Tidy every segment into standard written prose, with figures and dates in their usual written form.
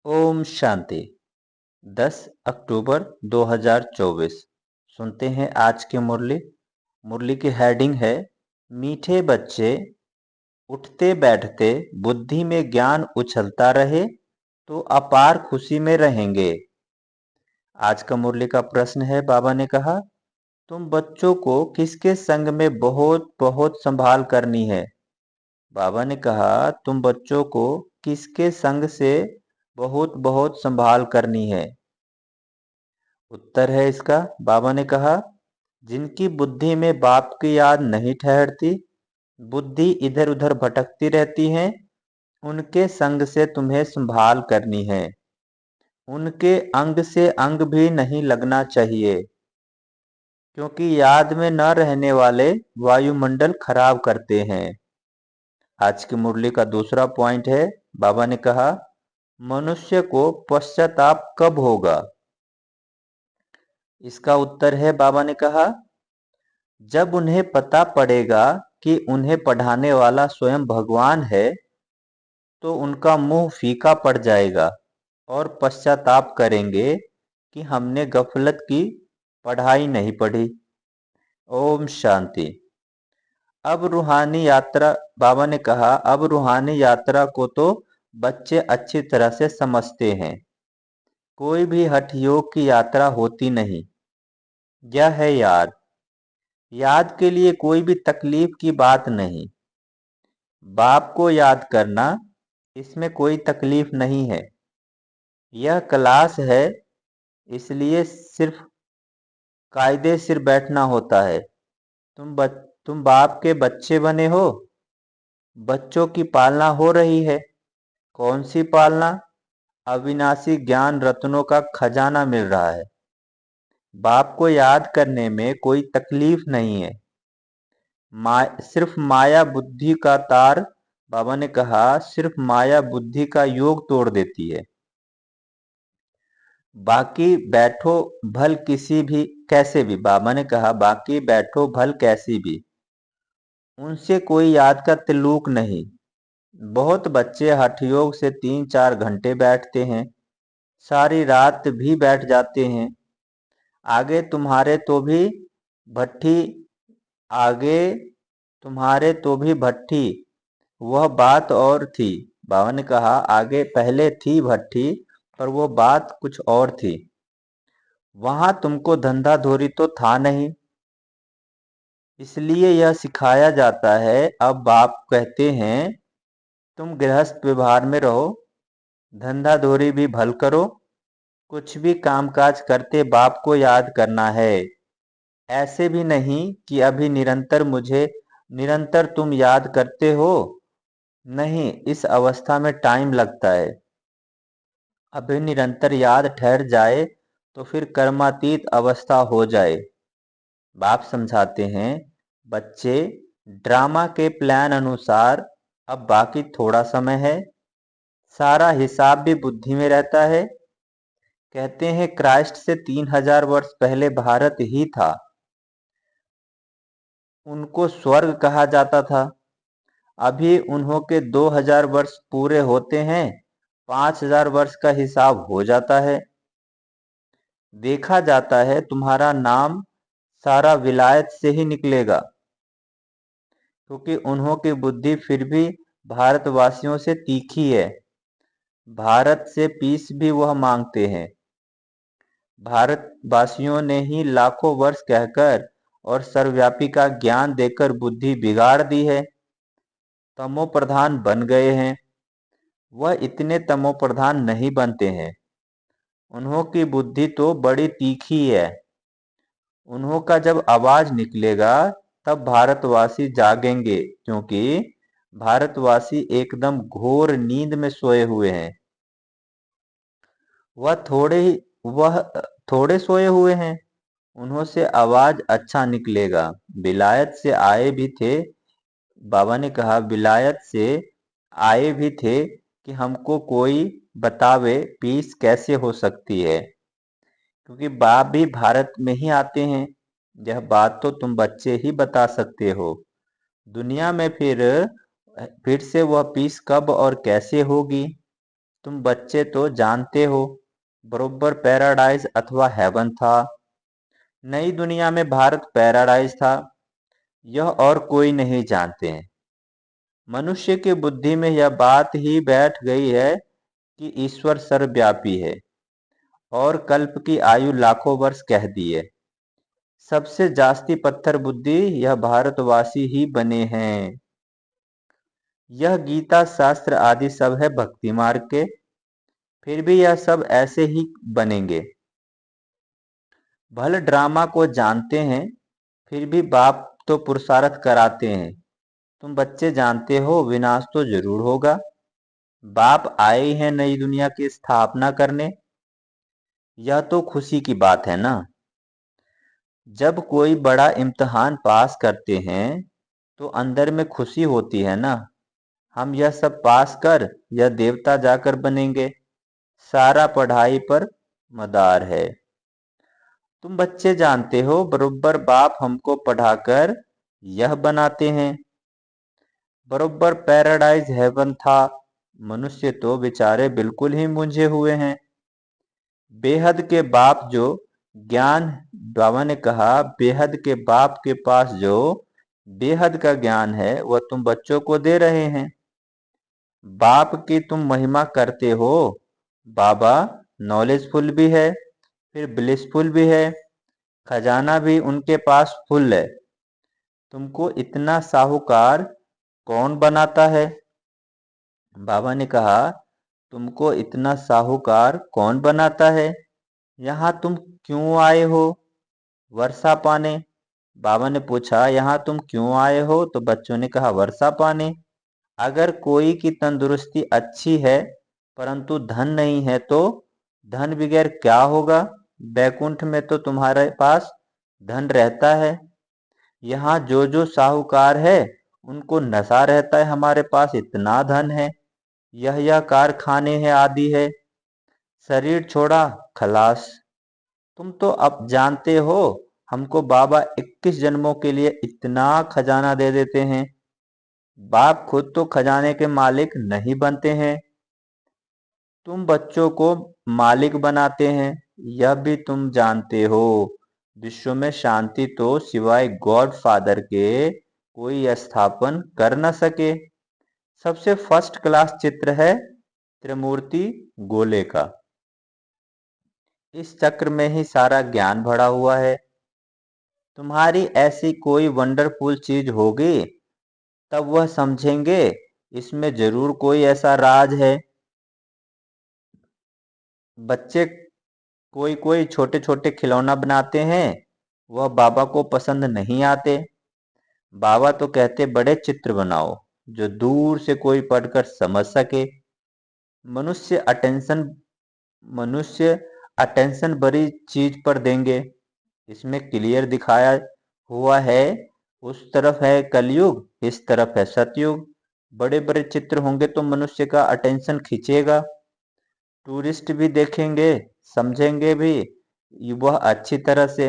ओम शांति। 10 अक्टूबर 2024। सुनते हैं आज की मुरली। मुरली की हेडिंग है मीठे बच्चे। उठते बैठते बुद्धि में ज्ञान उछलता रहे तो अपार खुशी में रहेंगे। आज का मुरली का प्रश्न है, बाबा ने कहा तुम बच्चों को किसके संग में बहुत बहुत संभाल करनी है। बाबा ने कहा तुम बच्चों को किसके संग से बहुत बहुत संभाल करनी है। उत्तर है इसका, बाबा ने कहा जिनकी बुद्धि में बाप की याद नहीं ठहरती, बुद्धि इधर उधर भटकती रहती है, उनके संग से तुम्हें संभाल करनी है। उनके अंग से अंग भी नहीं लगना चाहिए, क्योंकि याद में न रहने वाले वायुमंडल खराब करते हैं। आज की मुरली का दूसरा पॉइंट है, बाबा ने कहा मनुष्य को पश्चाताप कब होगा। इसका उत्तर है, बाबा ने कहा जब उन्हें पता पड़ेगा कि उन्हें पढ़ाने वाला स्वयं भगवान है, तो उनका मुंह फीका पड़ जाएगा और पश्चाताप करेंगे कि हमने गफलत की, पढ़ाई नहीं पढ़ी। ओम शांति। अब रूहानी यात्रा, बाबा ने कहा अब रूहानी यात्रा को तो बच्चे अच्छी तरह से समझते हैं। कोई भी हठ योग की यात्रा होती नहीं। यह है याद। याद के लिए कोई भी तकलीफ की बात नहीं। बाप को याद करना, इसमें कोई तकलीफ नहीं है। यह क्लास है, इसलिए सिर्फ कायदे सिर बैठना होता है। तुम बाप के बच्चे बने हो। बच्चों की पालना हो रही है। कौन सी पालना? अविनाशी ज्ञान रत्नों का खजाना मिल रहा है। बाप को याद करने में कोई तकलीफ नहीं है। सिर्फ माया बुद्धि का तार, बाबा ने कहा सिर्फ माया बुद्धि का योग तोड़ देती है। बाकी बैठो भल किसी भी कैसे भी, बाबा ने कहा बाकी बैठो भल कैसी भी, उनसे कोई याद का ताल्लुक नहीं। बहुत बच्चे हठ योग से 3-4 घंटे बैठते हैं, सारी रात भी बैठ जाते हैं। आगे तुम्हारे तो भी भट्ठी आगे तुम्हारे तो भी भट्ठी, वह बात और थी। बाबा ने कहा आगे पहले थी भट्ठी, पर वो बात कुछ और थी। वहां तुमको धंधा धोरी तो था नहीं, इसलिए यह सिखाया जाता है। अब बाप कहते हैं तुम गृहस्थ व्यवहार में रहो, धंधा धोरी भी भल करो, कुछ भी कामकाज करते बाप को याद करना है। ऐसे भी नहीं कि अभी निरंतर तुम याद करते हो। नहीं, इस अवस्था में टाइम लगता है। अभी निरंतर याद ठहर जाए तो फिर कर्मातीत अवस्था हो जाए। बाप समझाते हैं बच्चे ड्रामा के प्लान अनुसार अब बाकी थोड़ा समय है। सारा हिसाब भी बुद्धि में रहता है। कहते हैं क्राइस्ट से 3000 वर्ष पहले भारत ही था। उनको स्वर्ग कहा जाता था। अभी उन्हों के 2000 वर्ष पूरे होते हैं, 5000 वर्ष का हिसाब हो जाता है। देखा जाता है तुम्हारा नाम सारा विलायत से ही निकलेगा, क्योंकि उन्हों की बुद्धि फिर भी भारतवासियों से तीखी है। भारत से पीस भी वह मांगते हैं। भारतवासियों ने ही लाखों वर्ष कहकर और सर्वव्यापी का ज्ञान देकर बुद्धि बिगाड़ दी है। तमो प्रधान बन गए हैं। वह इतने तमो प्रधान नहीं बनते हैं। उन्हों की बुद्धि तो बड़ी तीखी है। उन्हों का जब आवाज निकलेगा तब भारतवासी जागेंगे, क्योंकि भारतवासी एकदम घोर नींद में सोए हुए हैं। वह थोड़े सोए हुए हैं। उन्हों से आवाज अच्छा निकलेगा। विलायत से आए भी थे। बाबा ने कहा विलायत से आए भी थे कि हमको कोई बतावे पीस कैसे हो सकती है, क्योंकि बाप भी भारत में ही आते हैं। यह बात तो तुम बच्चे ही बता सकते हो। दुनिया में फिर से वह पीस कब और कैसे होगी। तुम बच्चे तो जानते हो, बरोबर पैराडाइज अथवा हेवन था। नई दुनिया में भारत पैराडाइज था, यह और कोई नहीं जानते हैं। मनुष्य की बुद्धि में यह बात ही बैठ गई है कि ईश्वर सर्वव्यापी है और कल्प की आयु लाखों वर्ष कह दी है। सबसे जास्ती पत्थर बुद्धि यह भारतवासी ही बने हैं। यह गीता शास्त्र आदि सब है भक्ति मार्ग के, फिर भी यह सब ऐसे ही बनेंगे। भले ड्रामा को जानते हैं, फिर भी बाप तो पुरुषार्थ कराते हैं। तुम बच्चे जानते हो विनाश तो जरूर होगा। बाप आए ही हैं नई दुनिया की स्थापना करने। यह तो खुशी की बात है ना। जब कोई बड़ा इम्तिहान पास करते हैं तो अंदर में खुशी होती है ना। हम यह सब पास कर यह देवता जाकर बनेंगे। सारा पढ़ाई पर मदार है। तुम बच्चे जानते हो बरोबर बाप हमको पढ़ाकर यह बनाते हैं। बरोबर पैराडाइज हेवन था। मनुष्य तो बेचारे बिल्कुल ही मूंझे हुए हैं। बेहद के बाप जो ज्ञान, बाबा ने कहा बेहद के बाप के पास जो बेहद का ज्ञान है वह तुम बच्चों को दे रहे हैं। बाप की तुम महिमा करते हो। बाबा नॉलेजफुल भी है, फिर ब्लिसफुल भी है, खजाना भी उनके पास फुल है। तुमको इतना साहूकार कौन बनाता है? बाबा ने कहा तुमको इतना साहूकार कौन बनाता है? यहाँ तुम क्यों आए हो? वर्षा पाने। बाबा ने पूछा यहाँ तुम क्यों आए हो? तो बच्चों ने कहा वर्षा पाने। अगर कोई की तंदुरुस्ती अच्छी है परंतु धन नहीं है तो धन बगैर क्या होगा? बैकुंठ में तो तुम्हारे पास धन रहता है। यहाँ जो जो साहूकार है उनको नशा रहता है, हमारे पास इतना धन है। यह कारखाने हैं आदि है। शरीर छोड़ा खलास। तुम तो अब जानते हो हमको बाबा 21 जन्मों के लिए इतना खजाना दे देते हैं। बाप खुद तो खजाने के मालिक नहीं बनते हैं, तुम बच्चों को मालिक बनाते हैं। यह भी तुम जानते हो। विश्व में शांति तो सिवाय गॉड फादर के कोई स्थापन कर न सके। सबसे फर्स्ट क्लास चित्र है त्रिमूर्ति गोले का। इस चक्र में ही सारा ज्ञान भरा हुआ है। तुम्हारी ऐसी कोई वंडरफुल चीज होगी तब वह समझेंगे इसमें जरूर कोई ऐसा राज है। बच्चे कोई कोई छोटे छोटे खिलौना बनाते हैं, वह बाबा को पसंद नहीं आते। बाबा तो कहते बड़े चित्र बनाओ जो दूर से कोई पढ़कर समझ सके। मनुष्य अटेंशन मनुष्य अटेंशन बड़ी चीज पर देंगे। इसमें क्लियर दिखाया हुआ है। उस तरफ है कलयुग, इस तरफ है सतयुग। बड़े बड़े चित्र होंगे तो मनुष्य का अटेंशन खींचेगा। टूरिस्ट भी देखेंगे, समझेंगे भी वह अच्छी तरह से।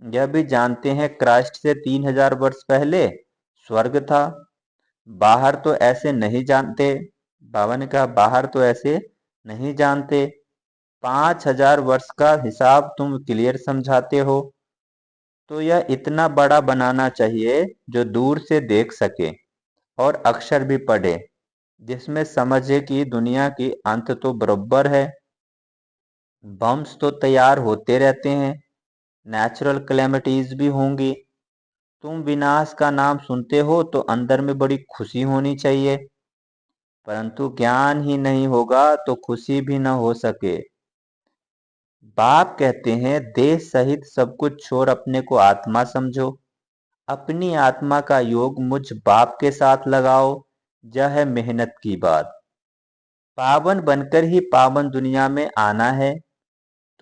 यह भी जानते हैं क्राइस्ट से 3000 वर्ष पहले स्वर्ग था। बाहर तो ऐसे नहीं जानते। बाबा ने कहा बाहर तो ऐसे नहीं जानते। 5000 वर्ष का हिसाब तुम क्लियर समझाते हो, तो यह इतना बड़ा बनाना चाहिए जो दूर से देख सके और अक्षर भी पढ़े, जिसमें समझे कि दुनिया की अंत तो बरोबर है। बम्स तो तैयार होते रहते हैं, नेचुरल कैलेमिटीज भी होंगी। तुम विनाश का नाम सुनते हो तो अंदर में बड़ी खुशी होनी चाहिए, परंतु ज्ञान ही नहीं होगा तो खुशी भी न हो सके। बाप कहते हैं देह सहित सब कुछ छोड़ अपने को आत्मा समझो। अपनी आत्मा का योग मुझ बाप के साथ लगाओ। यह है मेहनत की बात। पावन बनकर ही पावन दुनिया में आना है।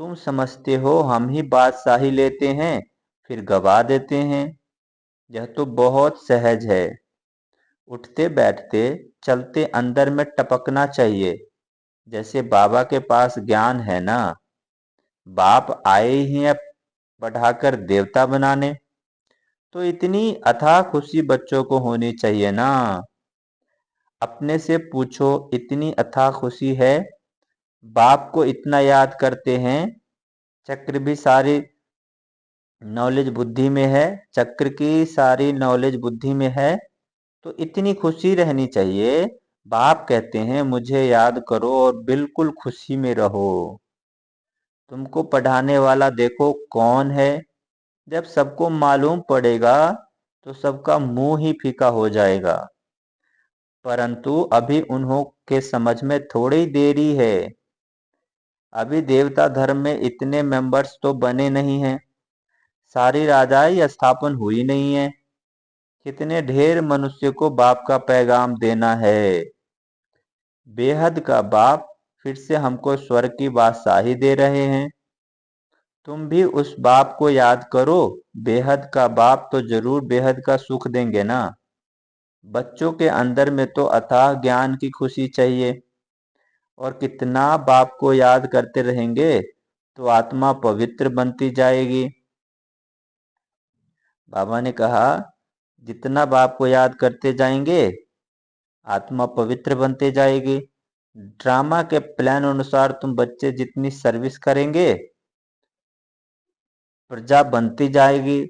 तुम समझते हो हम ही बादशाही लेते हैं फिर गवा देते हैं। यह तो बहुत सहज है। उठते बैठते चलते अंदर में टपकना चाहिए। जैसे बाबा के पास ज्ञान है ना। बाप आए ही हैं बढ़ाकर देवता बनाने, तो इतनी अथाह खुशी बच्चों को होनी चाहिए ना। अपने से पूछो इतनी अथाह खुशी है बाप को इतना याद करते हैं, चक्र भी सारी नॉलेज बुद्धि में है, चक्र की सारी नॉलेज बुद्धि में है, तो इतनी खुशी रहनी चाहिए। बाप कहते हैं मुझे याद करो और बिल्कुल खुशी में रहो। तुमको पढ़ाने वाला देखो कौन है। जब सबको मालूम पड़ेगा तो सबका मुंह ही फीका हो जाएगा। परंतु अभी उन्हों के समझ में थोड़ी देरी है। अभी देवता धर्म में इतने मेंबर्स तो बने नहीं हैं, सारी राजाई स्थापन हुई नहीं है। कितने ढेर मनुष्य को बाप का पैगाम देना है। बेहद का बाप फिर से हमको स्वर्ग की बादशाही दे रहे हैं। तुम भी उस बाप को याद करो। बेहद का बाप तो जरूर बेहद का सुख देंगे ना। बच्चों के अंदर में तो अथाह ज्ञान की खुशी चाहिए, और कितना बाप को याद करते रहेंगे तो आत्मा पवित्र बनती जाएगी। बाबा ने कहा जितना बाप को याद करते जाएंगे आत्मा पवित्र बनते जाएगी। ड्रामा के प्लान अनुसार तुम बच्चे जितनी सर्विस करेंगे प्रजा बनती जाएगी।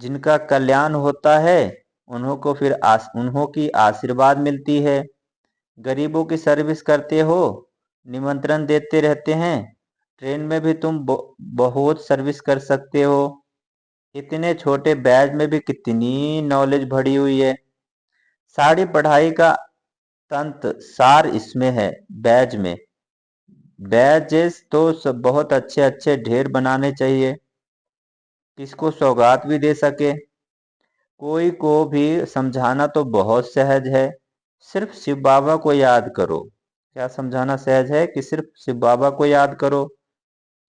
जिनका कल्याण होता है उन्हों को फिर उन्हों की आशीर्वाद मिलती है। गरीबों की सर्विस करते हो, निमंत्रण देते रहते हैं, ट्रेन में भी तुम बहुत सर्विस कर सकते हो। इतने छोटे बैच में भी कितनी नॉलेज भरी हुई है। सारी पढ़ाई का तंत्र सार इसमें है, बैच में। बैचेस तो सब बहुत अच्छे अच्छे ढेर बनाने चाहिए, किसको सौगात भी दे सके। कोई को भी समझाना तो बहुत सहज है, सिर्फ शिव बाबा को याद करो। क्या समझाना सहज है कि सिर्फ शिव बाबा को याद करो।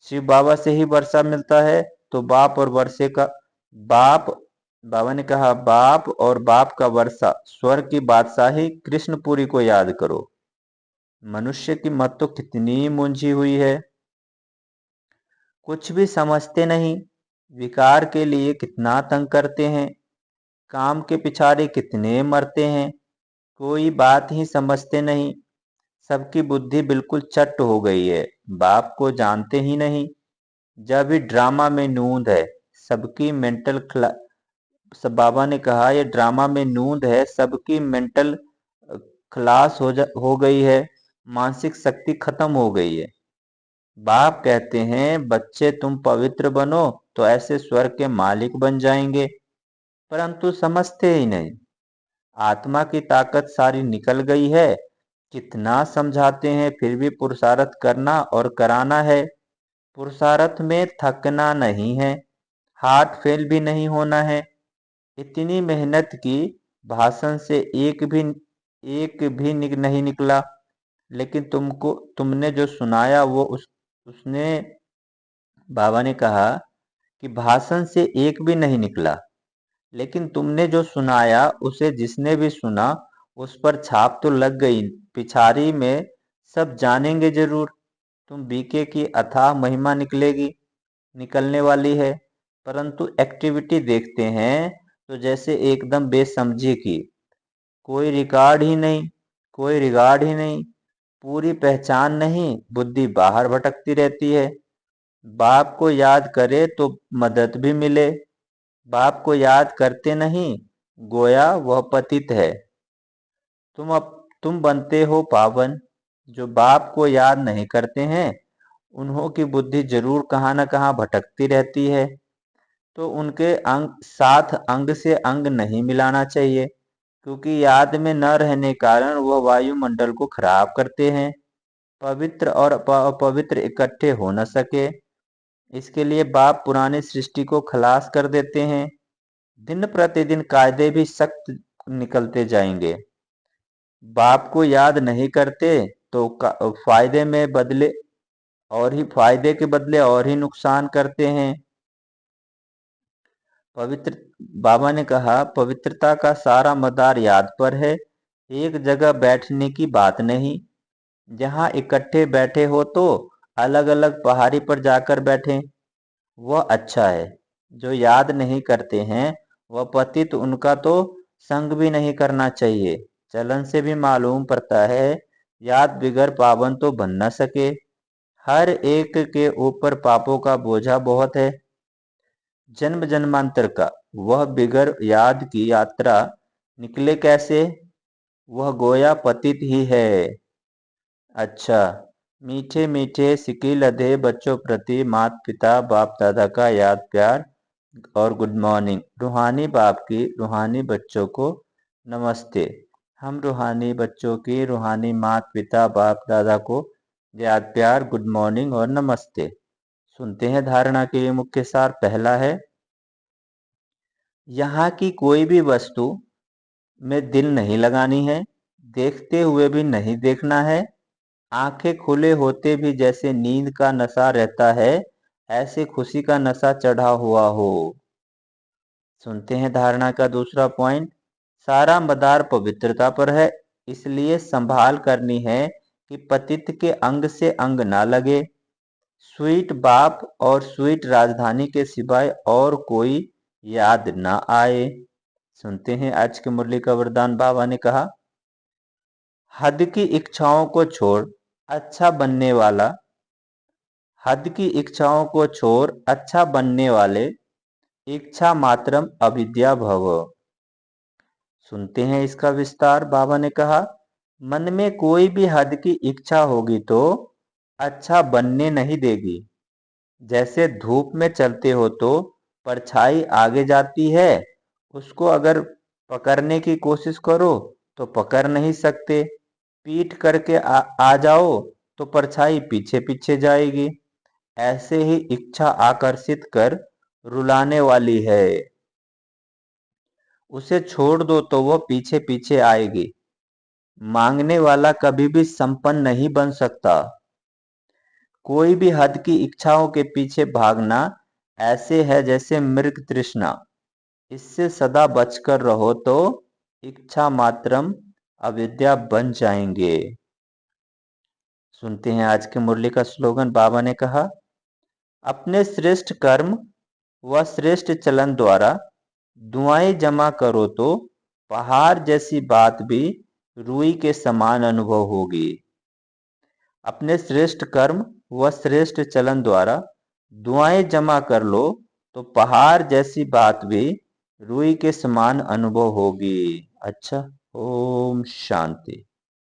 शिव बाबा से ही वर्षा मिलता है, तो बाप और वर्षे का बाप, बाबा ने कहा बाप और बाप का वर्षा स्वर्ग की बादशाही कृष्णपुरी को याद करो। मनुष्य की मत तो कितनी मुंझी हुई है, कुछ भी समझते नहीं। विकार के लिए कितना तंग करते हैं, काम के पिछाड़े कितने मरते हैं, कोई बात ही समझते नहीं। सबकी बुद्धि बिल्कुल चट हो गई है, बाप को जानते ही नहीं। जब भी ड्रामा में नूंद है, सबकी मेंटल सब बाबा ने कहा ये ड्रामा में नूंद है, सबकी मेंटल क्लास हो गई है, मानसिक शक्ति खत्म हो गई है। बाप कहते हैं बच्चे तुम पवित्र बनो तो ऐसे स्वर्ग के मालिक बन जाएंगे, परंतु समझते ही नहीं। आत्मा की ताकत सारी निकल गई है। कितना समझाते हैं फिर भी पुरुषार्थ करना और कराना है। पुरुषार्थ में थकना नहीं है, हार्ट फेल भी नहीं होना है। इतनी मेहनत की, भाषण से एक भी नहीं निकला, लेकिन तुमने जो सुनाया वो उसने, बाबा ने कहा कि भाषण से एक भी नहीं निकला, लेकिन तुमने जो सुनाया उसे जिसने भी सुना उस पर छाप तो लग गई। पिछाड़ी में सब जानेंगे जरूर। तुम बीके की अथाह महिमा निकलने वाली है। परंतु एक्टिविटी देखते हैं तो जैसे एकदम बेसमझी की, कोई रिकॉर्ड ही नहीं, कोई रिगार्ड ही नहीं, पूरी पहचान नहीं, बुद्धि बाहर भटकती रहती है। बाप को याद करे तो मदद भी मिले, बाप को याद करते नहीं, गोया वह पतित है। तुम बनते हो पावन। जो बाप को याद नहीं करते हैं उन्हों की बुद्धि जरूर कहाँ न कहाँ भटकती रहती है। तो उनके साथ अंग से अंग नहीं मिलाना चाहिए, क्योंकि याद में न रहने कारण वह वायुमंडल को खराब करते हैं। पवित्र और अपवित्र इकट्ठे हो न सके, इसके लिए बाप पुरानी सृष्टि को खलास कर देते हैं। दिन प्रतिदिन कायदे भी सख्त निकलते जाएंगे। बाप को याद नहीं करते तो फायदे में बदले और ही फायदे के बदले और ही नुकसान करते हैं। पवित्र, बाबा ने कहा पवित्रता का सारा मदार याद पर है, एक जगह बैठने की बात नहीं। जहाँ इकट्ठे बैठे हो तो अलग अलग पहाड़ी पर जाकर बैठें, वह अच्छा है। जो याद नहीं करते हैं वह पतित, उनका तो संग भी नहीं करना चाहिए। चलन से भी मालूम पड़ता है याद बिगर पावन तो बन न सके। हर एक के ऊपर पापों का बोझा बहुत है। जन्म जन्मांतर का वह बिगर याद की यात्रा निकले कैसे, वह गोया पतित ही है। अच्छा, मीठे मीठे सिकी लधे बच्चों प्रति माता पिता बाप दादा का याद प्यार और गुड मॉर्निंग। रूहानी बाप की रूहानी बच्चों को नमस्ते। हम रूहानी बच्चों की रूहानी माता पिता बाप दादा को याद प्यार गुड मॉर्निंग और नमस्ते। सुनते हैं धारणा के लिए मुख्य सार। पहला है, यहाँ की कोई भी वस्तु में दिल नहीं लगानी है, देखते हुए भी नहीं देखना है। आंखें खुले होते भी जैसे नींद का नशा रहता है, ऐसे खुशी का नशा चढ़ा हुआ हो। सुनते हैं धारणा का दूसरा पॉइंट। सारा मदार पवित्रता पर है, इसलिए संभाल करनी है कि पतित के अंग से अंग ना लगे। स्वीट बाप और स्वीट राजधानी के सिवाय और कोई याद ना आए। सुनते हैं आज की मुरली का वरदान। बाबा ने कहा, हद की इच्छाओं को छोड़ अच्छा बनने वाला, हद की इच्छाओं को छोड़ अच्छा बनने वाले, इच्छा मात्रम अविद्या भव। सुनते हैं इसका विस्तार। बाबा ने कहा, मन में कोई भी हद की इच्छा होगी तो अच्छा बनने नहीं देगी। जैसे धूप में चलते हो तो परछाई आगे जाती है, उसको अगर पकड़ने की कोशिश करो तो पकड़ नहीं सकते। पीठ करके आ जाओ तो परछाई पीछे पीछे जाएगी। ऐसे ही इच्छा आकर्षित कर रुलाने वाली है, उसे छोड़ दो तो वह पीछे पीछे आएगी। मांगने वाला कभी भी संपन्न नहीं बन सकता। कोई भी हद की इच्छाओं के पीछे भागना ऐसे है जैसे मृग तृष्णा। इससे सदा बचकर रहो तो इच्छा मात्रम अविद्या बन जाएंगे। सुनते हैं आज के मुरली का स्लोगन। बाबा ने कहा, अपने श्रेष्ठ कर्म व श्रेष्ठ चलन द्वारा दुआएं जमा करो तो पहाड़ जैसी बात भी रुई के समान अनुभव होगी। अपने श्रेष्ठ कर्म व श्रेष्ठ चलन द्वारा दुआएं जमा कर लो तो पहाड़ जैसी बात भी रुई के समान अनुभव होगी। अच्छा, ओम शांति।